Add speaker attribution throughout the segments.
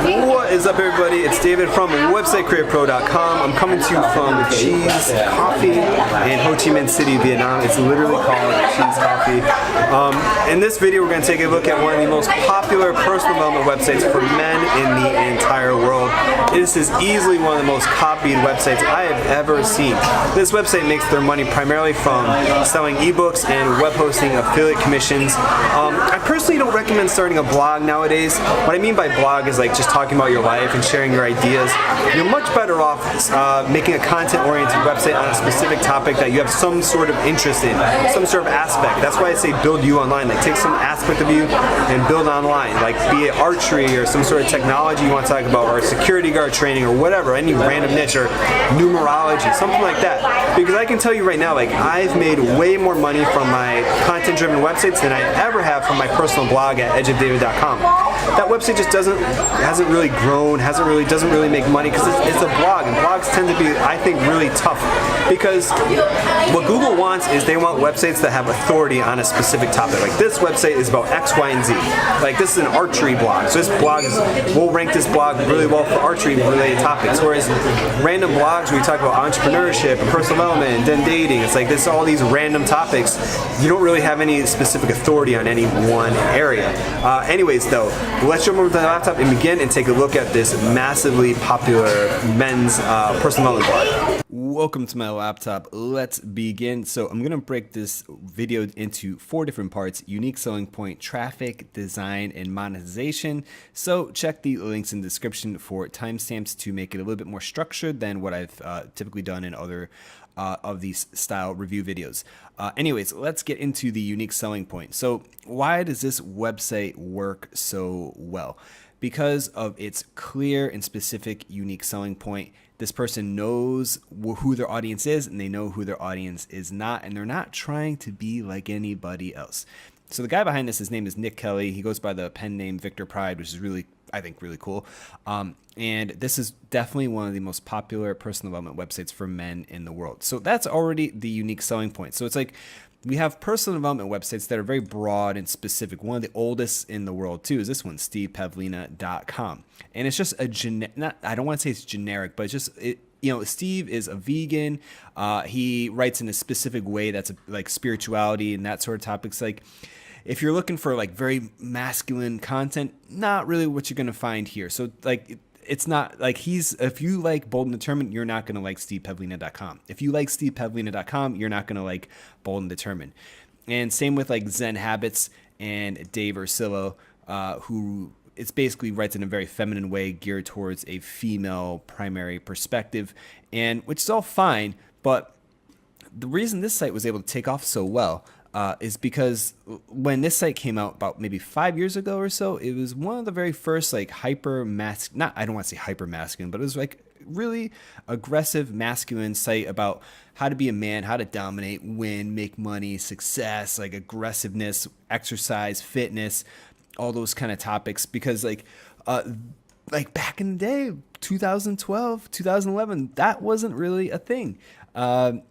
Speaker 1: What is up, everybody? It's David from websitecreatorpro.com. I'm coming to you from Cheese Coffee in Ho Chi Minh City, Vietnam. It's literally called Cheese Coffee. In this video, we're going to take a look at one of the most popular personal development websites for men in the entire world. This is easily one of the most copied websites I have ever seen. This website makes their money primarily from selling ebooks and web hosting affiliate commissions. I personally don't recommend starting a blog nowadays. What I mean by blog is like just talking about your life and sharing your ideas. You're much better off making a content-oriented website on a specific topic that you have some sort of interest in, some sort of aspect. That's why I say build you online. Like take some aspect of you and build online. Like be it archery or some sort of technology you want to talk about, or security guard training or whatever, any random niche, or numerology, something like that. Because I can tell you right now, like I've made way more money from my content-driven websites than I ever have from my personal blog at edgeofdavid.com. That website just hasn't really grown, doesn't really make money because it's a blog, and blogs tend to be, I think, really tough because what Google wants is they want websites that have authority on a specific topic. Like this website is about X, Y, and Z. Like this is an archery blog, so this blog we'll rank this blog really well for archery related topics. Whereas random blogs where you talk about entrepreneurship and personal development and then dating, it's like this all these random topics. You don't really have any specific authority on any one area. Anyways, though, let's jump over to the laptop and begin and take a look at this massively popular men's personal development blog. Welcome to my laptop. Let's begin. So I'm going to break this video into 4 different parts: unique selling point, traffic, design, and monetization. So check the links in the description for timestamps to make it a little bit more structured than what I've typically done in other of these style review videos. Anyways, let's get into the unique selling point. So why does this website work so well? Because of its clear and specific unique selling point. This person knows who their audience is, and they know who their audience is not, and they're not trying to be like anybody else. So the guy behind this, his name is Nick Kelly. He goes by the pen name Victor Pride, which is really, I think, really cool. And this is definitely one of the most popular personal development websites for men in the world. So that's already the unique selling point. So it's like we have personal development websites that are very broad and specific. One of the oldest in the world, too, is this one, stevepavlina.com. And it's just a I don't want to say it's generic, but it's just, Steve is a vegan. He writes in a specific way that's like spirituality and that sort of topics. Like, if you're looking for like very masculine content, not really what you're going to find here. So like, it's not like if you like Bold and Determined, you're not going to like stevepavlina.com. If you like stevepavlina.com, you're not going to like Bold and Determined. And same with like Zen Habits and Dave Ursillo, who it's basically writes in a very feminine way geared towards a female primary perspective, and which is all fine. But the reason this site was able to take off so well is because when this site came out about maybe 5 years ago or so, it was one of the very first like I don't want to say hyper masculine, but it was like really aggressive masculine site about how to be a man, how to dominate, win, make money, success, like aggressiveness, exercise, fitness, all those kind of topics. Because like back in the day, 2012, 2011, that wasn't really a thing. The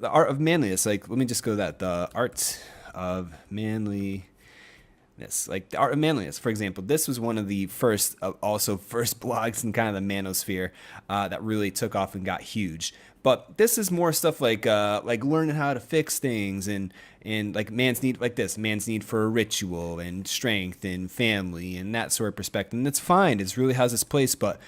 Speaker 1: art of manliness, like let me just go to that. The art of manliness, like the art of manliness, for example. This was one of the first blogs in kind of the manosphere that really took off and got huge. But this is more stuff like learning how to fix things and like man's need for a ritual and strength and family and that sort of perspective. And that's fine. It's really has its place, but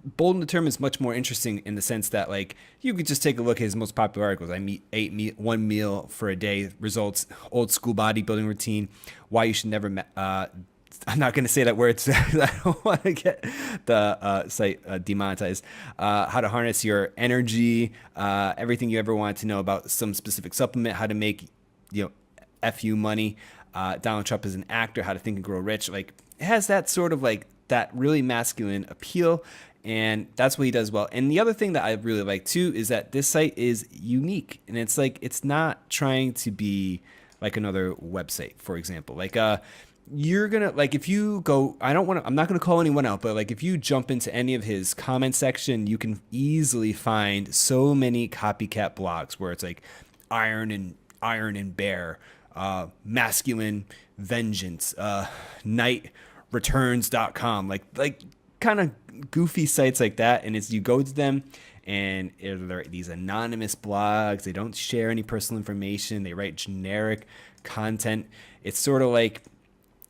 Speaker 1: Bold and Determined is much more interesting in the sense that like you could just take a look at his most popular articles. I ate one meal for a day, results, old school bodybuilding routine, why you should never. I'm not going to say that word. I don't want to get the site demonetized. How to harness your energy, everything you ever wanted to know about some specific supplement, how to make FU money. Donald Trump is an actor, how to think and grow rich. Like it has that sort of like that really masculine appeal. And that's what he does well. And the other thing that I really like too is that this site is unique, and it's like it's not trying to be like another website, for example. Like you're gonna like if you go, I'm not gonna call anyone out, but like if you jump into any of his comment section, you can easily find so many copycat blogs where it's like Iron and Bear, masculine vengeance, nightreturns.com, like kind of goofy sites like that, and you go to them, and they're these anonymous blogs. They don't share any personal information. They write generic content. It's sort of like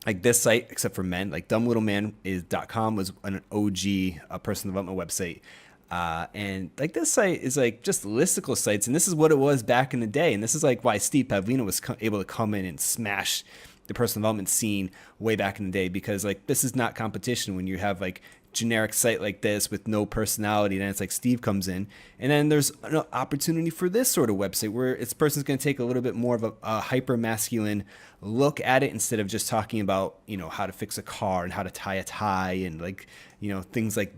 Speaker 1: this site, except for men. Like dumblittleman.com was an OG personal development website. And like this site is like just listicle sites, and this is what it was back in the day. And this is like why Steve Pavlina was able to come in and smash the personal development scene way back in the day, because like this is not competition when you have like generic site like this with no personality. Then it's like Steve comes in, and then there's an opportunity for this sort of website where this person's going to take a little bit more of a hyper masculine look at it, instead of just talking about, you know, how to fix a car and how to tie a tie and like, you know, things like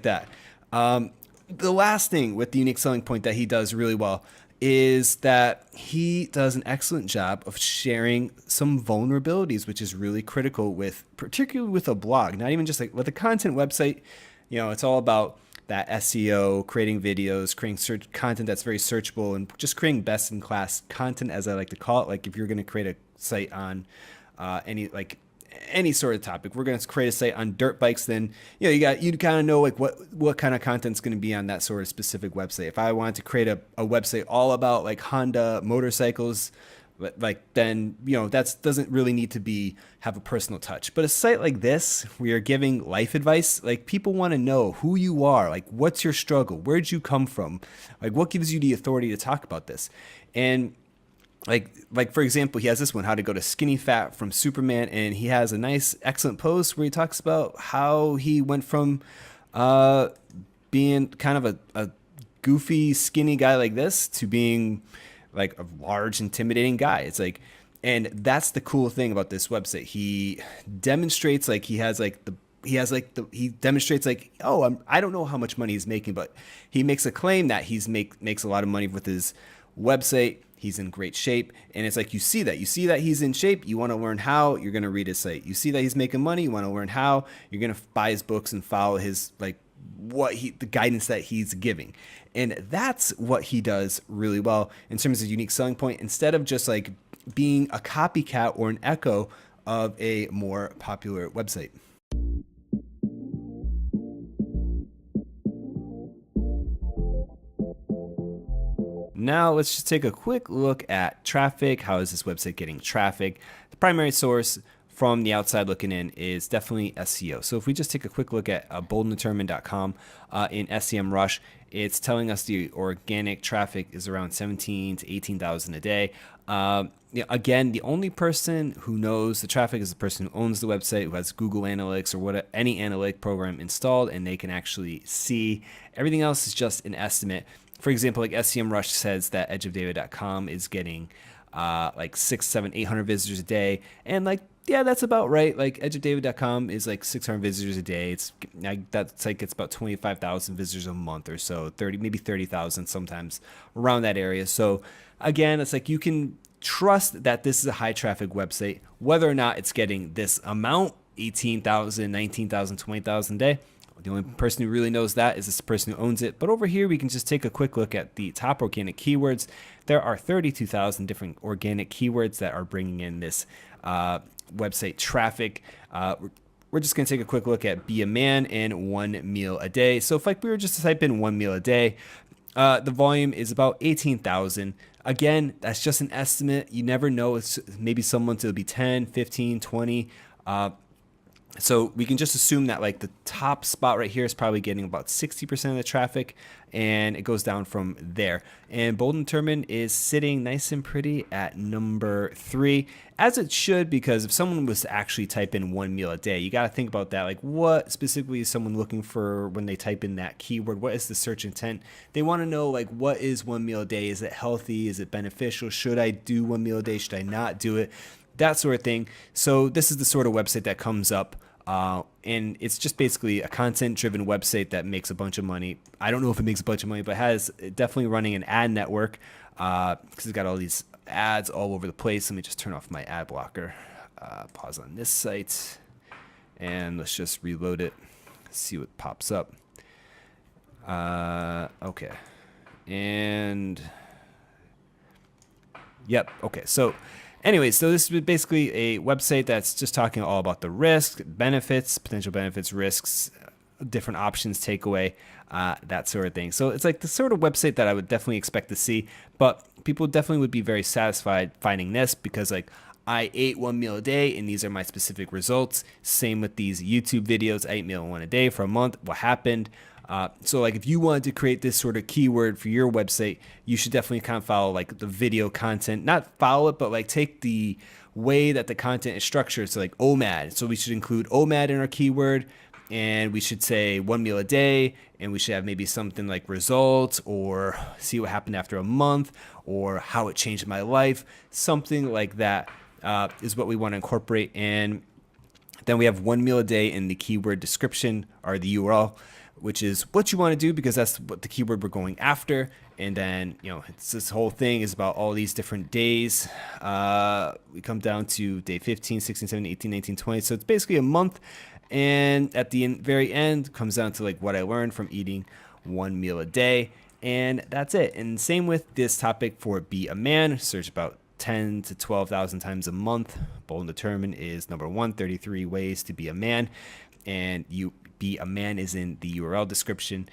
Speaker 1: that. The last thing with the unique selling point that he does really well is that he does an excellent job of sharing some vulnerabilities, which is really critical particularly with a blog, not even just like with a content website. You know, it's all about that SEO, creating videos, creating search content that's very searchable, and just creating best in class content, as I like to call it. Like if you're going to create a site on any sort of topic, we're going to create a site on dirt bikes, then you kind of know like what kind of content's going to be on that sort of specific website. If I wanted to create a website all about like Honda motorcycles, like then that doesn't really need to have a personal touch. But a site like this, we are giving life advice. Like people want to know who you are, like what's your struggle, where'd you come from, like what gives you the authority to talk about this. And like for example, he has this one, how to go to skinny fat from Superman, and he has a nice excellent post where he talks about how he went from being kind of a goofy skinny guy like this to being like a large intimidating guy. It's like, and that's the cool thing about this website. He demonstrates like he demonstrates like, I don't know how much money he's making, but he makes a claim that makes a lot of money with his website. He's in great shape, and it's like you see that he's in shape. You want to learn how, you're going to read his site. You see that he's making money, you want to learn how, you're going to buy his books and follow his the guidance that he's giving. And that's what he does really well in terms of unique selling point, instead of just like being a copycat or an echo of a more popular website. Now let's just take a quick look at traffic. How is this website getting traffic? The primary source from the outside looking in is definitely SEO. So if we just take a quick look at boldanddetermined.com in SEMrush, it's telling us the organic traffic is around 17 to 18,000 a day. Again, the only person who knows the traffic is the person who owns the website, who has Google Analytics or any analytic program installed, and they can actually see. Everything else is just an estimate. For example, like SEMrush says that edgeofdavid.com is getting like 600, 700, 800 visitors a day. And like, yeah, that's about right. Like edgeofdavid.com is like 600 visitors a day. It's about 25,000 visitors a month or so, maybe 30,000 sometimes, around that area. So again, it's like you can trust that this is a high traffic website, whether or not it's getting this amount, 18,000, 19,000, 20,000 a day. The only person who really knows that is this person who owns it. But over here, we can just take a quick look at the top organic keywords. There are 32,000 different organic keywords that are bringing in this website traffic. We're just going to take a quick look at be a man and 1 meal a day. So if like we were just to type in 1 meal a day, the volume is about 18,000. Again, that's just an estimate. You never know. It's maybe someone's, it'll be 10, 15, 20. So we can just assume that like the top spot right here is probably getting about 60% of the traffic, and it goes down from there. And Bold and Determined is sitting nice and pretty at number 3, as it should, because if someone was to actually type in 1 meal a day, you got to think about that. Like what specifically is someone looking for when they type in that keyword? What is the search intent? They want to know like, what is 1 meal a day? Is it healthy? Is it beneficial? Should I do 1 meal a day? Should I not do it? That sort of thing. So this is the sort of website that comes up. And it's just basically a content-driven website that makes a bunch of money. I don't know if it makes a bunch of money, but has definitely running an ad network because it's got all these ads all over the place. Let me just turn off my ad blocker. Pause on this site, and let's just reload it. See what pops up. Okay, and yep. Okay, so Anyways, so this is basically a website that's just talking all about the risk, benefits, potential benefits, risks, different options, takeaway, that sort of thing. So it's like the sort of website that I would definitely expect to see, but people definitely would be very satisfied finding this because like I ate one meal a day and these are my specific results. Same with these YouTube videos. I ate meal one a day for a month. What happened? So like if you wanted to create this sort of keyword for your website, you should definitely kind of follow like the video content, not follow it, but like take the way that the content is structured. So like OMAD. So we should include OMAD in our keyword, and we should say one meal a day, and we should have maybe something like results or see what happened after a month or how it changed my life. Something like that is what we want to incorporate. And then we have one meal a day in the keyword description or the URL, which is what you want to do because that's what the keyword we're going after. And then, you know, it's this whole thing is about all these different days. We come down to day 15, 16, 17, 18, 19, 20. So it's basically a month. And at the very end comes down to like what I learned from eating one meal a day. And that's it. And same with this topic for be a man. Search about 10 to 12,000 times a month. Bold and determined is number 1, 33 ways to be a man. And you be a man is in the URL description.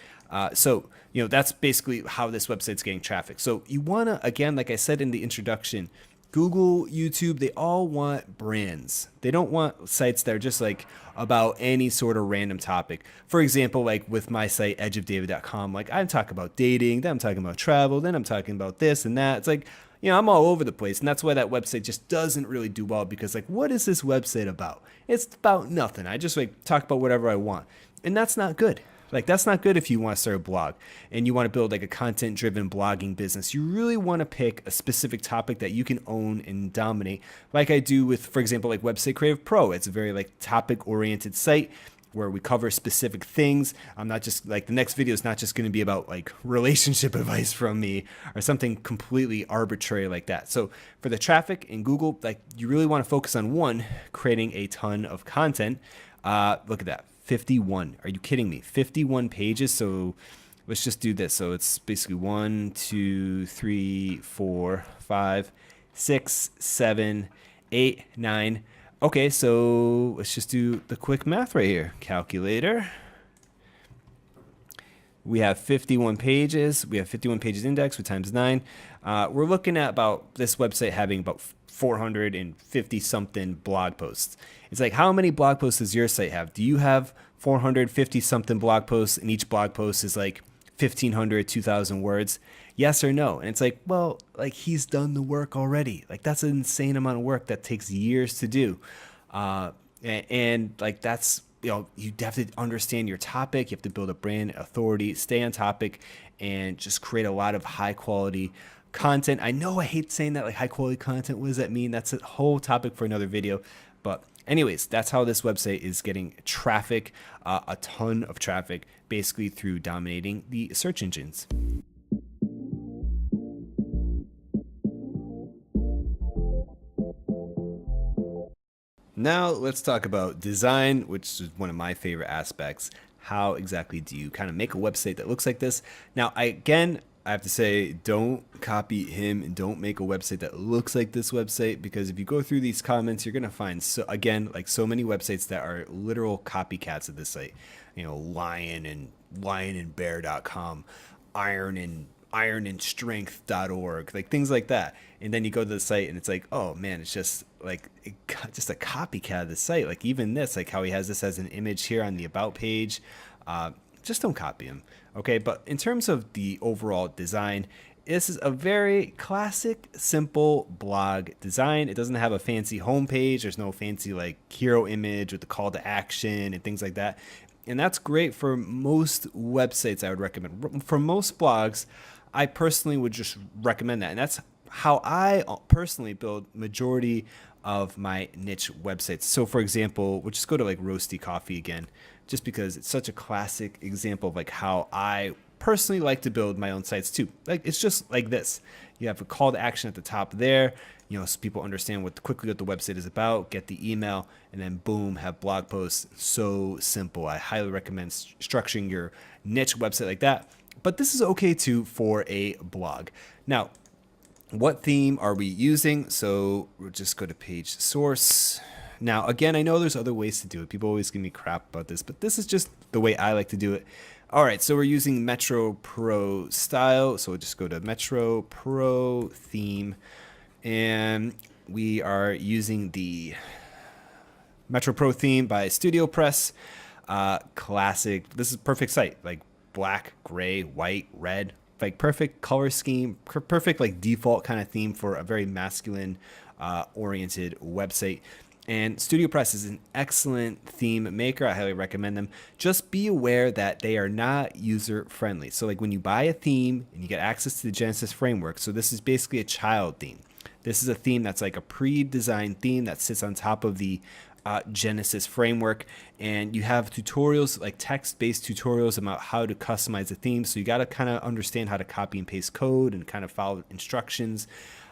Speaker 1: So, you know, that's basically how this website's getting traffic. So you want to, again, like I said in the introduction, Google, YouTube, they all want brands. They don't want sites that are just like about any sort of random topic. For example, like with my site, edgeofdavid.com, like I'm talking about dating, then I'm talking about travel, then I'm talking about this and that. It's like, you know, I'm all over the place. And that's why that website just doesn't really do well because like, what is this website about? It's about nothing. I just like talk about whatever I want. And that's not good. Like that's not good if you want to start a blog and you want to build like a content driven blogging business. You really want to pick a specific topic that you can own and dominate. Like I do with, for example, like Website Creative Pro. It's a very like topic oriented site where we cover specific things. I'm not just like the next video is not just going to be about like relationship advice from me or something completely arbitrary like that. So for the traffic in Google, like you really want to focus on one, creating a ton of content. Look at that. 51. Are you kidding me? 51 pages. So let's just do this. So it's basically 1, 2, 3, 4, 5, 6, 7, 8, 9. Okay, so let's just do the quick math right here. Calculator. We have 51 pages. We have 51 pages index with times 9. We're looking at about this website having about 450 something blog posts. It's like, how many blog posts does your site have? Do you have 450 something blog posts and each blog post is like 1,500, 2,000 words? Yes or no? And it's like, well, like he's done the work already. Like that's an insane amount of work that takes years to do. And like that's, you know, you have to understand your topic. You have to build a brand authority, stay on topic, and just create a lot of high quality content. I know I hate saying that, like high quality content. What does that mean? That's a whole topic for another video. But anyways, that's how this website is getting traffic, a ton of traffic, basically through dominating the search engines. Now let's talk about design, which is one of my favorite aspects. How exactly do you kind of make a website that looks like this? Now, I have to say, don't copy him and don't make a website that looks like this website, because if you go through these comments, you're going to find, so many websites that are literal copycats of this site. You know, lionandbear.com, ironandstrength.org, like things like that. And then you go to the site and it's like, oh man, it's just like just a copycat of the site. Like even this, like how he has this as an image here on the about page. Just don't copy him. Okay. But in terms of the overall design, this is a very classic, simple blog design. It doesn't have a fancy homepage. There's no fancy like hero image with the call to action and things like that. And that's great for most websites. I would recommend. For most blogs, I personally would just recommend that. And that's how I personally build majority of my niche websites. So for example, we'll just go to like Roasty Coffee again, just because it's such a classic example of like how I personally like to build my own sites too. Like it's just like this. You have a call to action at the top there, you know, so people understand what the website is about, get the email, and then boom, have blog posts. So simple. I highly recommend structuring your niche website like that. But this is okay too for a blog. Now, what theme are we using? So we'll just go to page source. Now, again, I know there's other ways to do it. People always give me crap about this, but this is just the way I like to do it. All right, so we're using Metro Pro style. So we'll just go to Metro Pro theme, and we are using the Metro Pro theme by Studio Press. Classic. This is perfect site, like black, gray, white, red, like perfect color scheme, perfect like default kind of theme for a very masculine oriented website. And Studio Press is an excellent theme maker. I highly recommend them. Just be aware that they are not user friendly. So like when you buy a theme and you get access to the Genesis framework, so this is basically a child theme. This is a theme that's like a pre-designed theme that sits on top of the Genesis framework, and you have tutorials, like text-based tutorials about how to customize a theme. So you got to kind of understand how to copy and paste code and kind of follow instructions.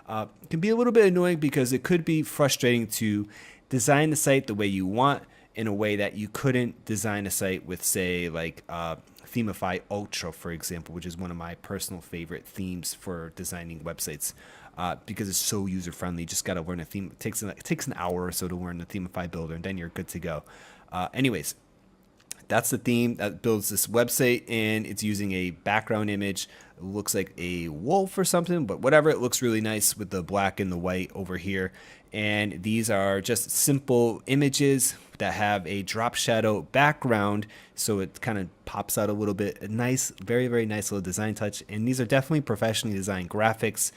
Speaker 1: It can be a little bit annoying because it could be frustrating to design the site the way you want in a way that you couldn't design a site with, say, like Themify Ultra, for example, which is one of my personal favorite themes for designing websites. Because it's so user friendly. You just got to learn a theme. It takes an hour or so to learn the Themify builder, and then you're good to go. Anyways, that's the theme that builds this website, and it's using a background image. It looks like a wolf or something, but whatever. It looks really nice with the black and the white over here. And these are just simple images that have a drop shadow background, so it kind of pops out a little bit. A nice, very, very nice little design touch. And these are definitely professionally designed graphics.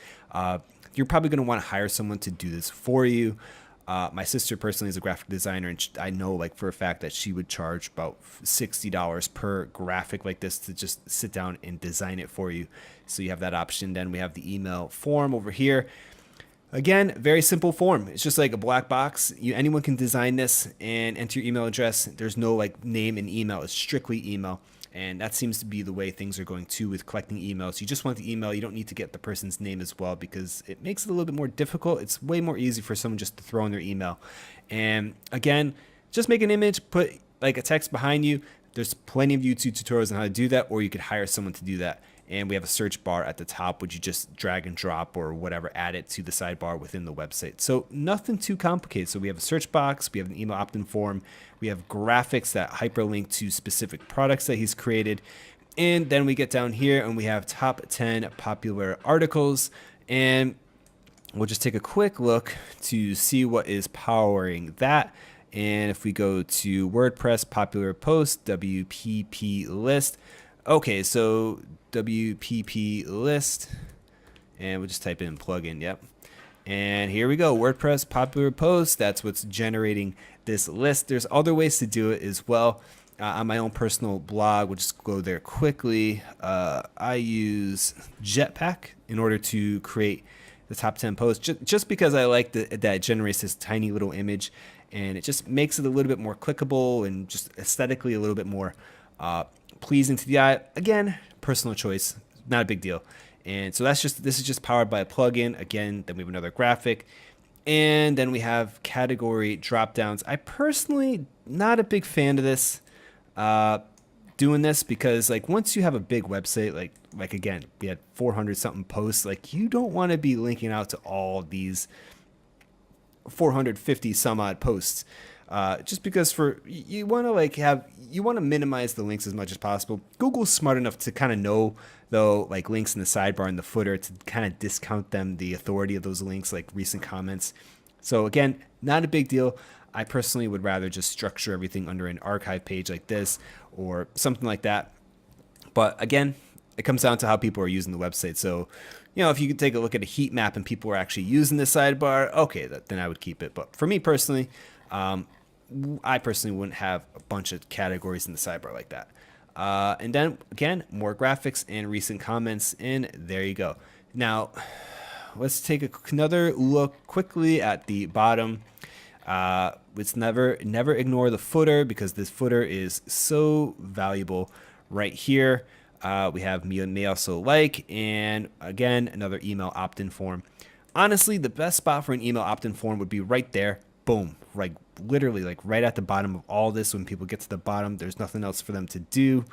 Speaker 1: You're probably going to want to hire someone to do this for you. My sister personally is a graphic designer, and I know like for a fact that she would charge about $60 per graphic like this to just sit down and design it for you. So you have that option. Then we have the email form over here. Again, very simple form. It's just like a black box. Anyone can design this and enter your email address. There's no like name and email. It's strictly email. And that seems to be the way things are going too with collecting emails. You just want the email. You don't need to get the person's name as well because it makes it a little bit more difficult. It's way more easy for someone just to throw in their email. And again, just make an image, put like a text behind you. There's plenty of YouTube tutorials on how to do that, or you could hire someone to do that. And we have a search bar at the top, which you just drag and drop or whatever, add it to the sidebar within the website. So nothing too complicated. So we have a search box, we have an email opt-in form, we have graphics that hyperlink to specific products that he's created. And then we get down here and we have top 10 popular articles. And we'll just take a quick look to see what is powering that. And if we go to WordPress popular post, WPP list. Okay, so WPP list, and we'll just type in plugin. Yep. And here we go. WordPress popular posts. That's what's generating this list. There's other ways to do it as well. On my own personal blog, we'll just go there quickly. I use Jetpack in order to create the top 10 posts, just because I like that it generates this tiny little image, and it just makes it a little bit more clickable and just aesthetically a little bit more pleasing to the eye. Again, personal choice, not a big deal. And so this is just powered by a plugin. Again, then we have another graphic, and then we have category drop downs. I personally not a big fan of this, doing this, because like once you have a big website, like again, we had 400 something posts, like you don't want to be linking out to all these 450 some odd posts. Just because you want to minimize the links as much as possible. Google's smart enough to kind of know though, like links in the sidebar and the footer, to kind of discount them, the authority of those links, like recent comments. So again, not a big deal. I personally would rather just structure everything under an archive page like this or something like that. But again, it comes down to how people are using the website. So, if you could take a look at a heat map and people are actually using the sidebar, okay, then I would keep it. But for me personally, I personally wouldn't have a bunch of categories in the sidebar like that. And then again, more graphics and recent comments, and there you go. Now, let's take another look quickly at the bottom. Let's never ignore the footer, because this footer is so valuable right here. We have may also like, and again, another email opt-in form. Honestly, the best spot for an email opt-in form would be right there. Boom, like literally like right at the bottom of all this. When people get to the bottom, there's nothing else for them to do.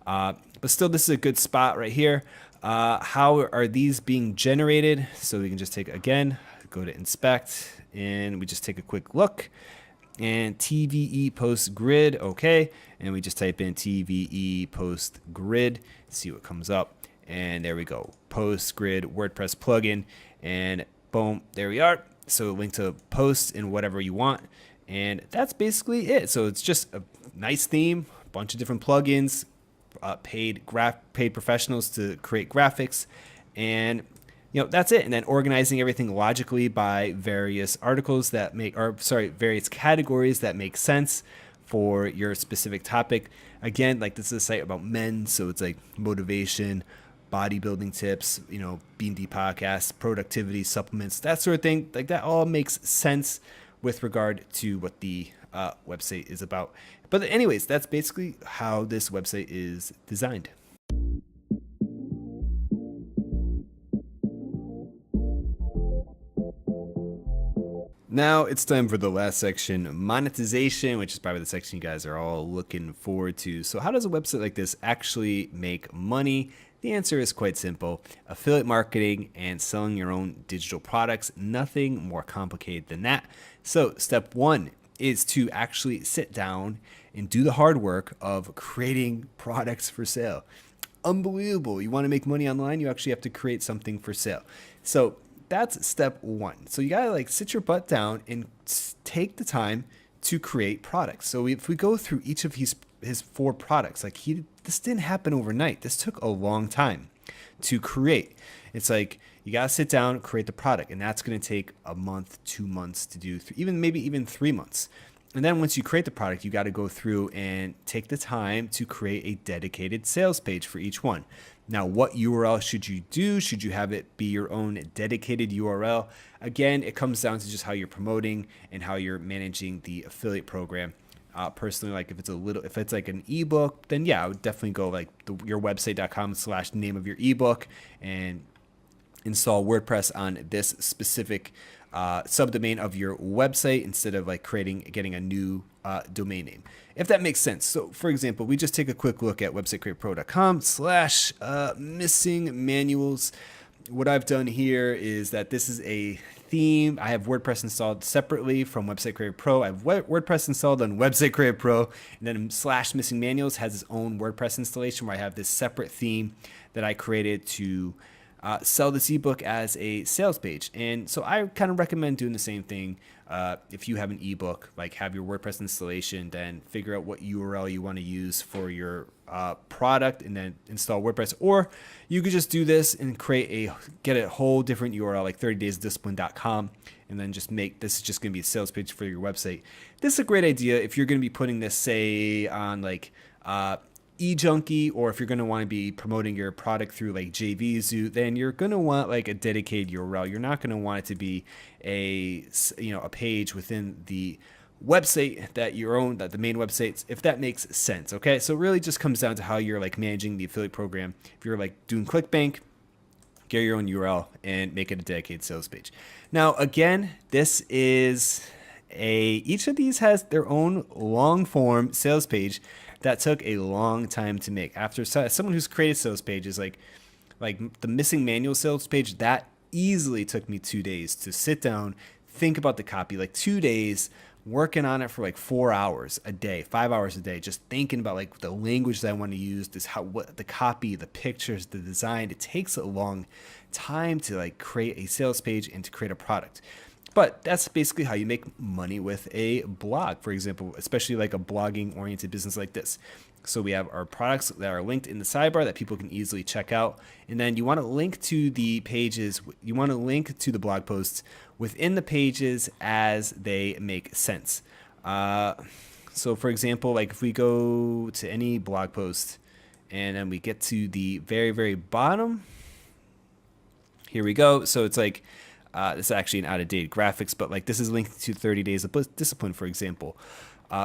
Speaker 1: But still, this is a good spot right here. How are these being generated? So we can just take, again, go to inspect, and we just take a quick look. And TVE post grid, okay. And we just type in TVE post grid, see what comes up. And there we go, post grid WordPress plugin, and boom, there we are. So link to post in whatever you want. And that's basically it. So it's just a nice theme, a bunch of different plugins, paid professionals to create graphics, and that's it. And then organizing everything logically by various articles that various categories that make sense for your specific topic. Again, like this is a site about men, so it's like motivation, bodybuilding tips, B&D podcasts, productivity supplements, that sort of thing. Like that all makes sense with regard to what the website is about. But anyways, that's basically how this website is designed. Now it's time for the last section, monetization, which is probably the section you guys are all looking forward to. So how does a website like this actually make money? The answer is quite simple: affiliate marketing and selling your own digital products. Nothing more complicated than that. So step one is to actually sit down and do the hard work of creating products for sale. Unbelievable. You want to make money online, you actually have to create something for sale. So that's step one. So you gotta sit your butt down and take the time to create products. So if we go through each of his 4 products, this didn't happen overnight. This took a long time to create. It's like you gotta sit down, create the product, and that's gonna take a month, 2 months to do, maybe even 3 months. And then once you create the product, you gotta go through and take the time to create a dedicated sales page for each one. Now, what URL should you do? Should you have it be your own dedicated URL? Again, it comes down to just how you're promoting and how you're managing the affiliate program. Personally, if it's like an ebook, then yeah, I would definitely go your website.com/name of your ebook and install WordPress on this specific subdomain of your website instead of getting a new domain name, if that makes sense. So for example, we just take a quick look at websitecreatorpro.com/missing manuals. What I've done here is that this is a theme. I have WordPress installed separately from Website Creator Pro. I have WordPress installed on Website Creator Pro, and then /missing manuals has its own WordPress installation where I have this separate theme that I created to sell this ebook as a sales page. And so I kind of recommend doing the same thing. If you have an ebook, have your WordPress installation, then figure out what URL you want to use for your product and then install WordPress. Or you could just do this and get a whole different URL, like 30daysdiscipline.com, and then just this is just going to be a sales page for your website. This is a great idea if you're going to be putting this, say, on eJunkie, or if you're going to want to be promoting your product through JVZoo, then you're going to want a dedicated URL. You're not going to want it to be a page within the website that the main websites, if that makes sense. Okay, so it really just comes down to how you're managing the affiliate program. If you're doing ClickBank, get your own URL and make it a dedicated sales page. Now again, each of these has their own long form sales page that took a long time to make. After someone who's created sales pages, like the missing manual sales page, that easily took me 2 days to sit down, think about the copy, 2 days working on it for 4 hours a day, 5 hours a day, just thinking about the language that I want to use, what the copy, the pictures, the design. It takes a long time to create a sales page and to create a product. But that's basically how you make money with a blog, for example, especially a blogging-oriented business like this. So we have our products that are linked in the sidebar that people can easily check out. And then you want to link to the pages, you want to link to the blog posts within the pages as they make sense. So for example, if we go to any blog post and then we get to the very, very bottom, here we go. So it's this is actually an out-of-date graphics, but this is linked to 30 Days of Discipline, for example.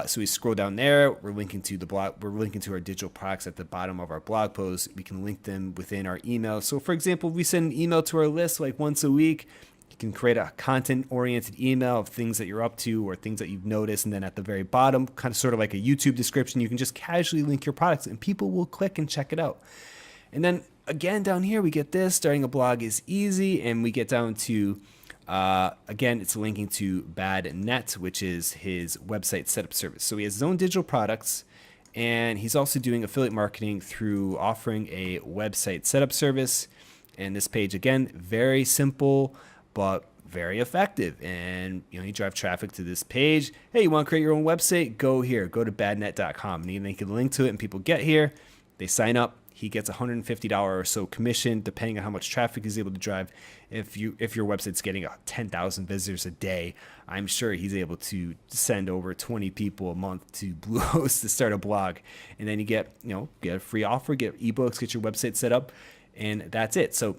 Speaker 1: So we scroll down there, we're linking to the blog, we're linking to our digital products at the bottom of our blog post. We can link them within our email. So for example, if we send an email to our list once a week, you can create a content-oriented email of things that you're up to or things that you've noticed. And then at the very bottom, kind of sort of like a YouTube description, you can just casually link your products and people will click and check it out. And then again, down here, we get this, starting a blog is easy, and we get down to, again, it's linking to Bad Net, which is his website setup service. So he has his own digital products, and he's also doing affiliate marketing through offering a website setup service. And this page, again, very simple, but very effective. And you drive traffic to this page. Hey, you want to create your own website? Go here. Go to badnet.com. And they can link to it, and people get here. They sign up. He gets $150 or so commission, depending on how much traffic he's able to drive. If your website's getting 10,000 visitors a day, I'm sure he's able to send over 20 people a month to Bluehost to start a blog. And then you get a free offer, get ebooks, get your website set up, and that's it. So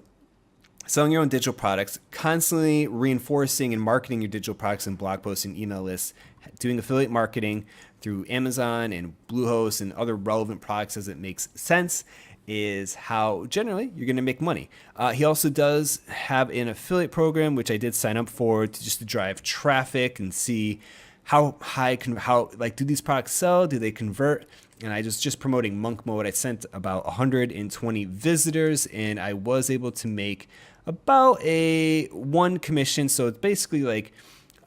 Speaker 1: selling your own digital products, constantly reinforcing and marketing your digital products in blog posts and email lists, doing affiliate marketing through Amazon and Bluehost and other relevant products as it makes sense, is how generally you're going to make money. He also does have an affiliate program, which I did sign up for to drive traffic and see how do these products sell? Do they convert? And I was just promoting Monk Mode. I sent about 120 visitors, and I was able to make about a 1 commission. So it's basically like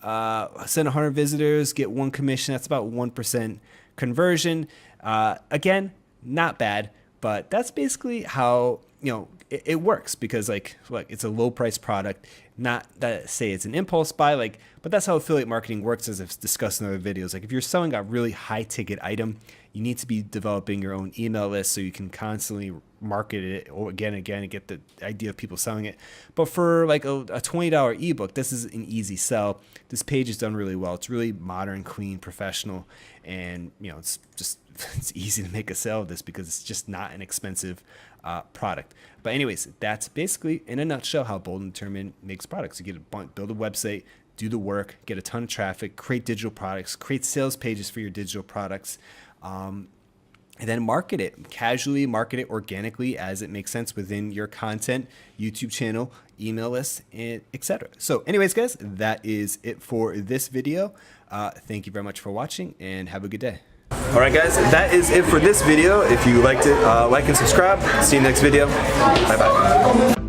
Speaker 1: send 100 visitors, get 1 commission. That's about 1% conversion. Again, not bad. But that's basically how it works, because it's a low price product. Not that say it's an impulse buy, but that's how affiliate marketing works, as I've discussed in other videos. If you're selling a really high ticket item, you need to be developing your own email list so you can constantly market it again and again and get the idea of people selling it. But for a $20 ebook, this is an easy sell. This page is done really well. It's really modern, clean, professional, and it's easy to make a sale of this because it's just not an expensive product. But anyways, that's basically in a nutshell how Bold and Determined makes products. You build a website, do the work, get a ton of traffic, create digital products, create sales pages for your digital products, and then market it, casually market it organically as it makes sense within your content, YouTube channel, email list, and etc. So anyways, guys, that is it for this video. Thank you very much for watching, and have a good day. Alright guys, that is it for this video. If you liked it, like and subscribe. See you next video. Bye bye.